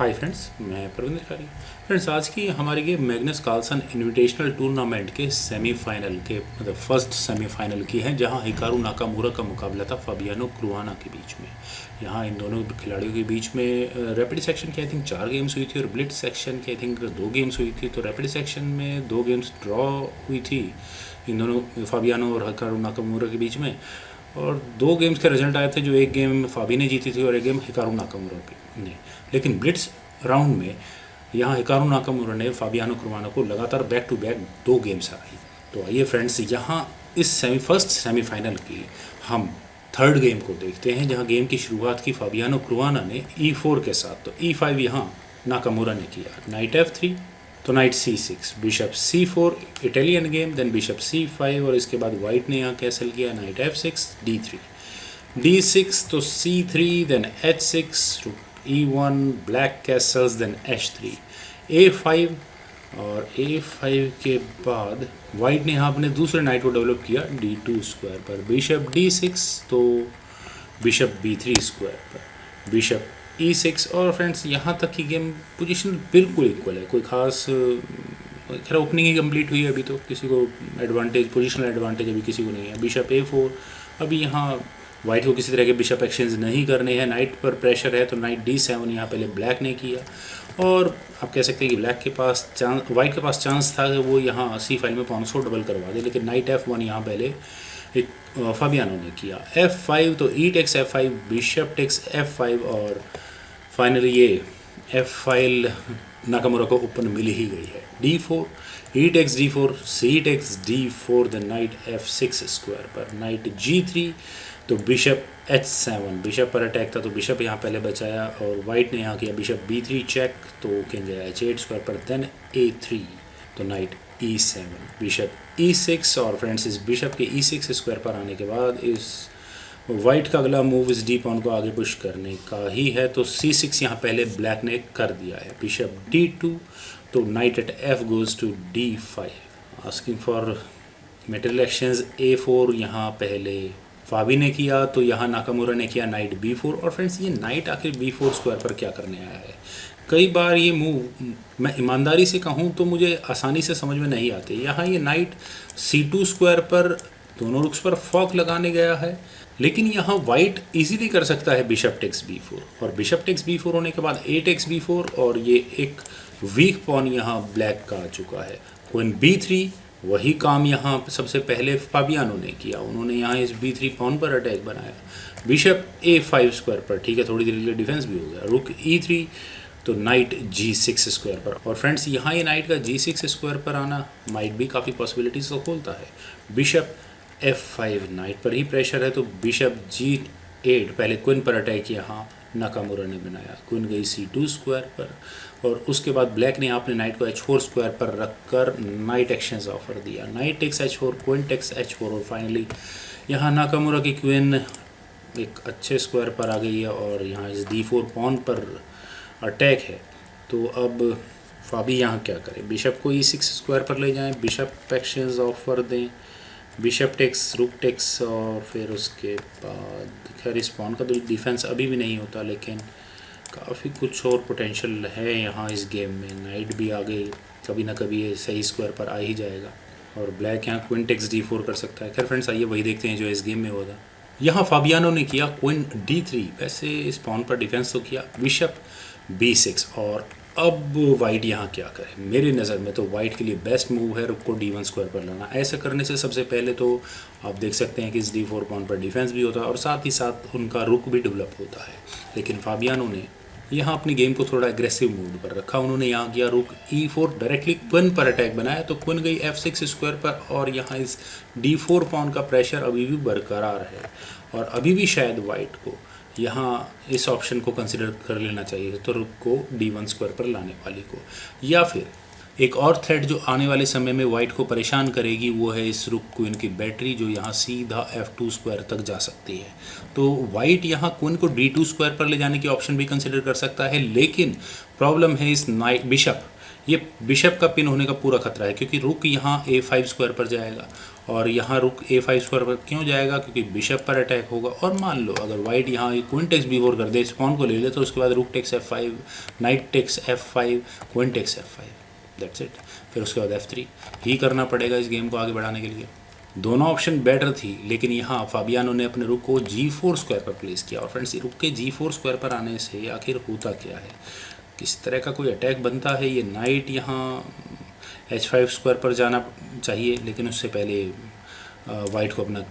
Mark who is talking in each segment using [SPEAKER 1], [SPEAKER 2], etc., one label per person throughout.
[SPEAKER 1] Hi friends, मैं प्रवीण खारी। Friends, आज की हमारी game Magnus Carlsen invitational tournament के सेमीफाइनल के मतलब फर्स्ट सेमीफाइनल की है, जहां हिकारू नाकामुरा का मुकाबला था फाबियानो क्रुआना के बीच में। यहां इन दोनों खिलाड़ियों के बीच में रैपिड सेक्शन की आई थिंक 4 गेम्स हुई थी और ब्लिट्ज सेक्शन की आई थिंक 2 गेम्स हुई थी। तो रैपिड सेक्शन में 2 गेम्स ड्रॉ हुई थी इन दोनों फाबियानो और हिकारू नाकामुरा के बीच में, और 2 गेम्स के रिजल्ट आए थे, जो एक गेम फाबी ने जीती थी और एक गेम हिकारू नाकामुरा ने। लेकिन ब्लिट्स राउंड में यहाँ हिकारू नाकामुरा ने फाबियानो क्रुआना को लगातार बैक टू बैक 2 गेम्स हराई। तो आइए फ्रेंड्स, यहाँ इस फर्स्ट सेमीफाइनल की हम थर्ड गेम को देखते हैं, जहाँ गेम की शुरुआत की फाबियानो क्रुआना ने E4 के साथ। तो E5 यहाँ नाकामुरा ने किया, नाइट F3, तो knight C6, bishop C4, Italian game, then bishop C5, और इसके बाद वाइट ने यहाँ कैसल किया, नाइट F6, D3, D6, तो C3, then H6, E1, black Castle's, then H3, A5, और A5 के बाद वाइट ने यहाँ अपने दूसरे नाइट को डेवलप किया D2 स्क्वायर पर, बिशप D6, तो बिशप B3 स्क्वायर पर, बिशप E6। और फ्रेंड्स, यहाँ तक की गेम पोजीशन बिल्कुल इक्वल है, कोई खास खैर ओपनिंग ही कंप्लीट हुई है, अभी तो किसी को एडवांटेज, पोजिशनल एडवांटेज अभी किसी को नहीं है। बिशप A4, अभी यहाँ वाइट को किसी तरह के बिशप एक्सचेंज नहीं करने हैं, नाइट पर प्रेशर है, तो नाइट D7 यहाँ पहले ब्लैक ने किया, और आप कह सकते हैं कि ब्लैक के पास चांस, वाइट के पास चांस था कि वो यहाँ C5 में पॉन को डबल करवा दे, लेकिन नाइट F1 यहाँ पहले एक फाबियानो ने किया। F5, तो E takes F5, bishop takes F5, और फाइनली ये F नाकामुरा को ओपन मिल ही गई है। D4, E takes D4, C takes D4, the knight F6 square पर, नाइट G3, तो बिशप H7, बिशप पर अटैक था तो बिशप यहाँ पहले बचाया, और वाइट ने यहाँ किया बिशप B3 चेक, तो किंग गया H8 स्क्वायर पर, देन A3, तो नाइट E7, बिशप E6, और फ्रेंड्स इस बिशप के E6 स्क्वायर पर आने के बाद इस वाइट का अगला मूव इस डी पॉन को आगे पुश करने का ही है, तो C6 यहाँ पहले ब्लैक ने कर दिया है, बिशप D2, तो knight at F goes to D5, asking for material exchange. A4 यहाँ पहले फाबी ने किया, तो यहाँ नाकामुरा ने किया नाइट B4, और फ्रेंड्स ये नाइट आखिर B4 स्क्वायर पर क्या करने आया है। कई बार ये मूव मैं ईमानदारी से कहूँ तो मुझे आसानी से समझ में नहीं आते। यहाँ ये नाइट C2 स्क्वायर पर दोनों रुक्स पर फॉक लगाने गया है, लेकिन यहाँ वाइट इजीली कर सकता है बिशप टेक्स B4, और बिशप टेक्स B4 होने के बाद A टेक्स B4, और ये एक वीक पॉन यहाँ ब्लैक का आ चुका है। क्वीन B3, वही काम यहाँ सबसे पहले फाबियानो ने किया, उन्होंने यहाँ इस B3 पॉन पर अटैक बनाया, बिशप A5 स्क्वायर पर, ठीक है, थोड़ी देर के लिए डिफेंस भी हो गया, रुक E3, तो नाइट G6 स्क्वायर पर। और फ्रेंड्स, यहाँ ये नाइट का G6 स्क्वायर पर आना माइट भी काफ़ी पॉसिबिलिटीज तो खोलता है। बिशप F5, नाइट पर ही प्रेशर है, तो बिशप G8, पहले क्वीन पर अटैक यहाँ नाकामुरा ने बनाया, क्वीन गई C2 स्क्वायर पर, और उसके बाद ब्लैक ने अपने नाइट को H4 स्क्वायर पर रखकर नाइट एक्सचेंज ऑफर दिया, knight takes H4, queen takes H4, और फाइनली यहाँ नाकामुरा की क्वीन एक अच्छे स्क्वायर पर आ गई है, और यहाँ इस D4 पॉन पर अटैक है। तो अब फाबी यहाँ क्या करे, बिशप को E6 स्क्वायर पर ले जाएं, बिशप एक्सचेंज ऑफर दें, बिशप टेक्स, रुक टेक्स, और फिर उसके बाद खैर इस पॉन का तो डिफेंस अभी भी नहीं होता, लेकिन काफ़ी कुछ और पोटेंशियल है यहाँ इस गेम में। नाइट भी आगे कभी ना कभी ये सही स्क्वायर पर आ ही जाएगा, और ब्लैक यहाँ क्वीन टेक्स D4 कर सकता है। खैर फ्रेंड्स, आइए वही देखते हैं जो इस गेम में होगा। यहाँ फाबियानो ने किया क्वीन D3, वैसे इस पॉन पर डिफेंस तो किया, बिशप B6, और अब वाइट यहाँ क्या करे। मेरी नज़र में तो वाइट के लिए बेस्ट मूव है रुक को D1 स्क्वायर पर लाना। ऐसा करने से सबसे पहले तो आप देख सकते हैं कि इस D4 पॉन पर डिफेंस भी होता है, और साथ ही साथ उनका रुक भी डेवलप होता है। लेकिन फाबियानो ने यहाँ अपनी गेम को थोड़ा एग्रेसिव मूड पर रखा, उन्होंने यहाँ किया रुक E4, डायरेक्टली क्वीन पर अटैक बनाया, तो क्वीन गई F6 स्क्वायर पर, और यहाँ इस D4 पॉन का प्रेशर अभी भी बरकरार है, और अभी भी शायद वाइट को यहाँ इस ऑप्शन को कंसिडर कर लेना चाहिए, तो रुक को D1 स्क्वायर पर लाने वाली को। या फिर एक और थ्रेड जो आने वाले समय में वाइट को परेशान करेगी, वो है इस रुक क्वीन की बैटरी, जो यहाँ सीधा F2 स्क्वायर तक जा सकती है। तो वाइट यहाँ क्वीन को D2 स्क्वायर पर ले जाने की ऑप्शन भी कंसिडर कर सकता है, लेकिन प्रॉब्लम है इस बिशप, ये बिशप का पिन होने का पूरा खतरा है, क्योंकि रुक यहाँ A5 स्क्वायर पर जाएगा, और यहाँ रुक A5 स्क्वायर पर क्यों जाएगा, क्योंकि बिशप पर अटैक होगा। और मान लो अगर वाइट यहाँ क्वीन टेक्स B4 कर दे, इस पॉन को ले ले, तो उसके बाद rook takes F5, knight takes F5, queen takes F5, that's it. फिर उसके बाद F3 ही करना पड़ेगा इस गेम को आगे बढ़ाने के लिए। दोनों ऑप्शन बेटर थी, लेकिन यहाँ फाबियानो ने अपने रुक को G4 स्क्वायर पर प्लेस किया। और फ्रेंड्स, रुक के G4 स्क्वायर पर आने से आखिर होता क्या है, किस तरह का कोई अटैक बनता है। ये नाइट यहाँ H5 स्क्वायर पर जाना चाहिए, लेकिन उससे पहले वाइट को अपना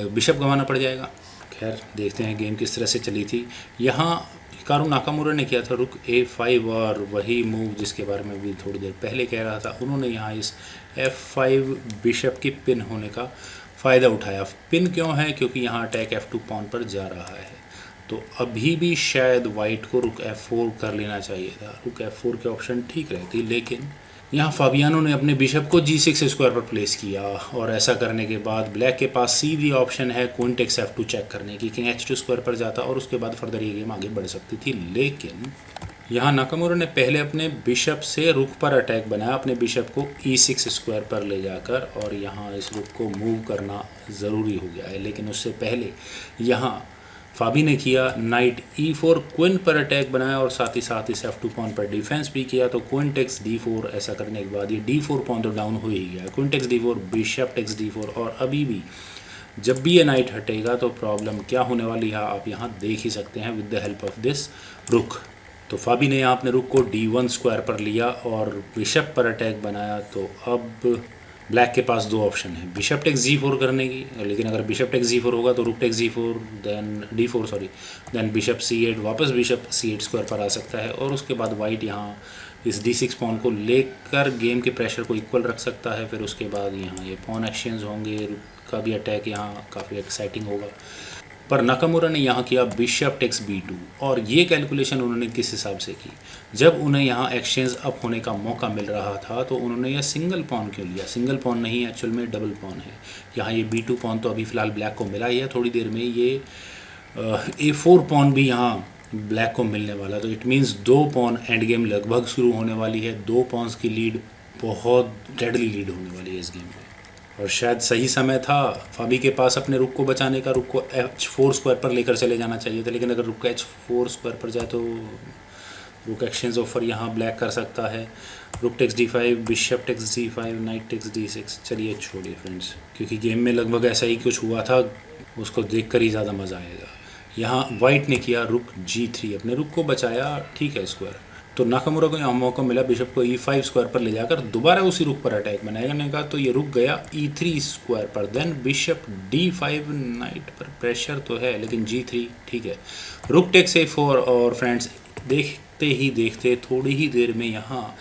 [SPEAKER 1] बिशप गंवाना पड़ जाएगा। खैर, देखते हैं गेम किस तरह से चली थी। यहाँ हिकारू नाकामुरा ने किया था रुक A5, और वही मूव जिसके बारे में भी थोड़ी देर पहले कह रहा था, उन्होंने यहाँ इस F5 बिशप की पिन होने का फ़ायदा उठाया। पिन क्यों है, क्योंकि यहाँ अटैक F2 पॉन पर जा रहा है। तो अभी भी शायद वाइट को रुक F4 कर लेना चाहिए था, रुक F4 के ऑप्शन ठीक रहती, लेकिन यहाँ फाबियानो ने अपने बिशप को G6 स्क्वायर पर प्लेस किया। और ऐसा करने के बाद ब्लैक के पास सीधी ऑप्शन है क्वीन टेक्स F2 चेक करने की, किंग H2 स्क्वायर पर जाता और उसके बाद फर्दर ये गेम आगे बढ़ सकती थी। लेकिन यहाँ नाकामुरा ने पहले अपने बिशप से रुक पर अटैक बनाया, अपने बिशप को E6 स्क्वायर पर ले जाकर, और यहाँ इस रुक को मूव करना ज़रूरी हो गया है। लेकिन उससे पहले यहाँ फाबी ने किया नाइट E4, क्वीन पर अटैक बनाया और साथ ही साथ इस F2 पॉन पर डिफेंस भी किया। तो क्वीन टेक्स D4, ऐसा करने के बाद ये D4 पॉन तो डाउन हो ही गया। Queen takes D4, bishop takes D4, और अभी भी जब भी ये नाइट हटेगा तो प्रॉब्लम क्या होने वाली है आप यहाँ देख ही सकते हैं with the help of this रुक। तो फाबी ने यहाँ अपने रुक को D1 स्क्वायर पर लिया और बिशप पर अटैक बनाया। तो अब ब्लैक के पास दो ऑप्शन है, बिशप टेक्स G4 करने की, लेकिन अगर बिशप टेक्स G4 होगा तो rook takes G4, then D4 then bishop C8, वापस बिशप C8 स्क्वायर पर आ सकता है। और उसके बाद वाइट यहाँ इस D6 पॉन को लेकर गेम के प्रेशर को इक्वल रख सकता है। फिर उसके बाद यहाँ ये पॉन एक्सचेंज होंगे, रुक का भी अटैक यहाँ काफ़ी एक्साइटिंग होगा। पर नाकामुरा ने यहाँ किया बिशप टेक्स B2, और ये कैलकुलेशन उन्होंने किस हिसाब से की, जब उन्हें यहाँ एक्सचेंज अप होने का मौका मिल रहा था तो उन्होंने यह सिंगल पॉन क्यों लिया। सिंगल पॉन नहीं, एक्चुअल में डबल पॉन है। यहाँ ये B2 पॉन तो अभी फ़िलहाल ब्लैक को मिला ही है, थोड़ी देर में ये A4 पॉन भी यहाँ ब्लैक को मिलने वाला। तो इट मीन्स दो पॉन एंड गेम लगभग शुरू होने वाली है। दो पॉन्स की लीड बहुत डेडली लीड होने वाली है इस गेम में, और शायद सही समय था फाबी के पास अपने रुक को बचाने का। रुक को H4 स्क्वायर पर लेकर चले जाना चाहिए था, लेकिन अगर रुक H4 स्क्वायर पर जाए तो रुक एक्सचेंज ऑफर यहाँ ब्लैक कर सकता है। Rook takes D5, bishop takes D5, knight takes D6। चलिए छोड़िए फ्रेंड्स, क्योंकि गेम में लगभग ऐसा ही कुछ हुआ था, उसको देखकर ही ज़्यादा मज़ा आएगा। यहाँ वाइट ने किया रुक G3, अपने रुक को बचाया, ठीक है स्क्वायर। तो नाकामुरा को यहाँ मौका मिला बिशप को E5 स्क्वायर पर ले जाकर दोबारा उसी रुक पर अटैक बनाने का। तो ये रुक गया E3 स्क्वायर पर, देन बिशप D5, नाइट पर प्रेशर तो है लेकिन G3 ठीक है। रुक टेक्स A4, और फ्रेंड्स देखते ही देखते थोड़ी ही देर में यहाँ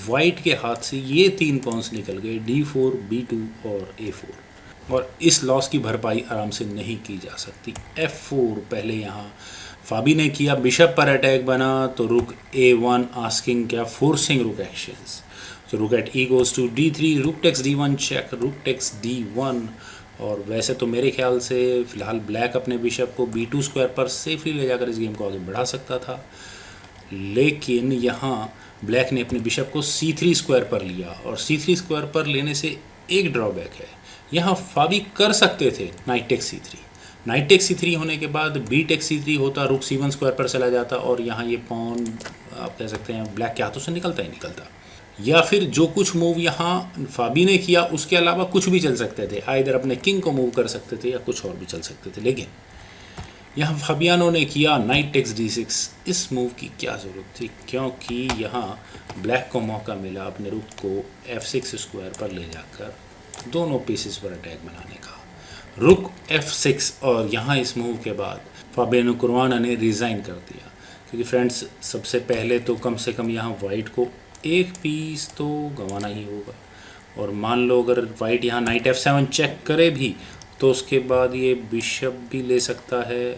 [SPEAKER 1] वाइट के हाथ से ये तीन पॉन्स निकल गए, D4, B2 और A4, और इस लॉस की भरपाई आराम से नहीं की जा सकती। F4 पहले यहाँ फाबी ने किया, बिशप पर अटैक बना, तो रुक A1 आस्किंग क्या, फोर्सिंग रुक एक्शंस। तो रुक eight E goes to D3, rook takes D1 check, rook takes D1। और वैसे तो मेरे ख्याल से फ़िलहाल ब्लैक अपने बिशप को B2 स्क्वायर पर सेफली ले जाकर इस गेम को आगे बढ़ा सकता था, लेकिन यहाँ ब्लैक ने अपने बिशप को C3 स्क्वायर पर लिया, और C3 स्क्वायर पर लेने से एक ड्रॉबैक है, यहाँ फाबी कर सकते थे knight takes C3। Knight takes C3 होने के बाद B टेक्स C3 होता, रुक C1 स्क्वायर पर चला जाता, और यहाँ ये पॉन आप कह सकते हैं ब्लैक के हाथों से निकलता ही निकलता। या फिर जो कुछ मूव यहाँ फाबी ने किया उसके अलावा कुछ भी चल सकते थे, आइदर अपने किंग को मूव कर सकते थे या कुछ और भी चल सकते थे। लेकिन यहाँ फाबियानो ने किया नाइट टेक्स D6। इस मूव की क्या ज़रूरत थी, क्योंकि यहाँ ब्लैक को मौका मिला अपने रुक को F6 स्क्वायर पर ले जाकर दोनों पीसेस पर अटैक बनाने का। रुक F6, और यहाँ इस मूव के बाद फाबियानो कुरुआना ने रिज़ाइन कर दिया, क्योंकि फ्रेंड्स सबसे पहले तो कम से कम यहाँ वाइट को एक पीस तो गंवाना ही होगा। और मान लो अगर वाइट यहाँ नाइट F7 चेक करे भी तो उसके बाद ये बिशप भी ले सकता है,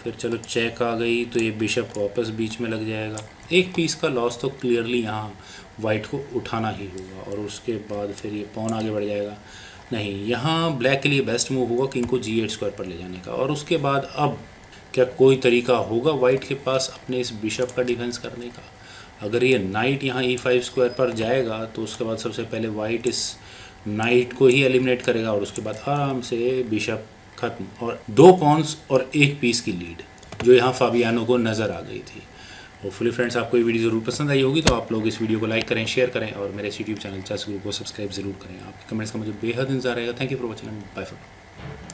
[SPEAKER 1] फिर चलो चेक आ गई तो ये बिशप वापस बीच में लग जाएगा। एक पीस का लॉस तो क्लियरली यहाँ वाइट को उठाना ही होगा, और उसके बाद फिर ये पॉन आगे बढ़ जाएगा। नहीं, यहाँ ब्लैक के लिए बेस्ट मूव होगा किंग को G8 स्क्वायर पर ले जाने का। और उसके बाद अब क्या कोई तरीका होगा वाइट के पास अपने इस बिशप का डिफेंस करने का? अगर ये नाइट यहाँ E5 स्क्वायर पर जाएगा तो उसके बाद सबसे पहले वाइट इस नाइट को ही एलिमिनेट करेगा और उसके बाद आराम से बिशप खत्म और 2 पॉन्स और 1 पीस की लीड जो यहाँ फाबियानो को नज़र आ गई थी। होपफुली फ्रेंड्स आपको ये वीडियो ज़रूर पसंद आई होगी, तो आप लोग इस वीडियो को लाइक करें, शेयर करें और मेरे यूट्यूब चैनल चेस ग्रुप को सब्सक्राइब ज़रूर करें। आपके कमेंट्स का मुझे बेहद इंतजार रहेगा। Thank you for watching and bye for.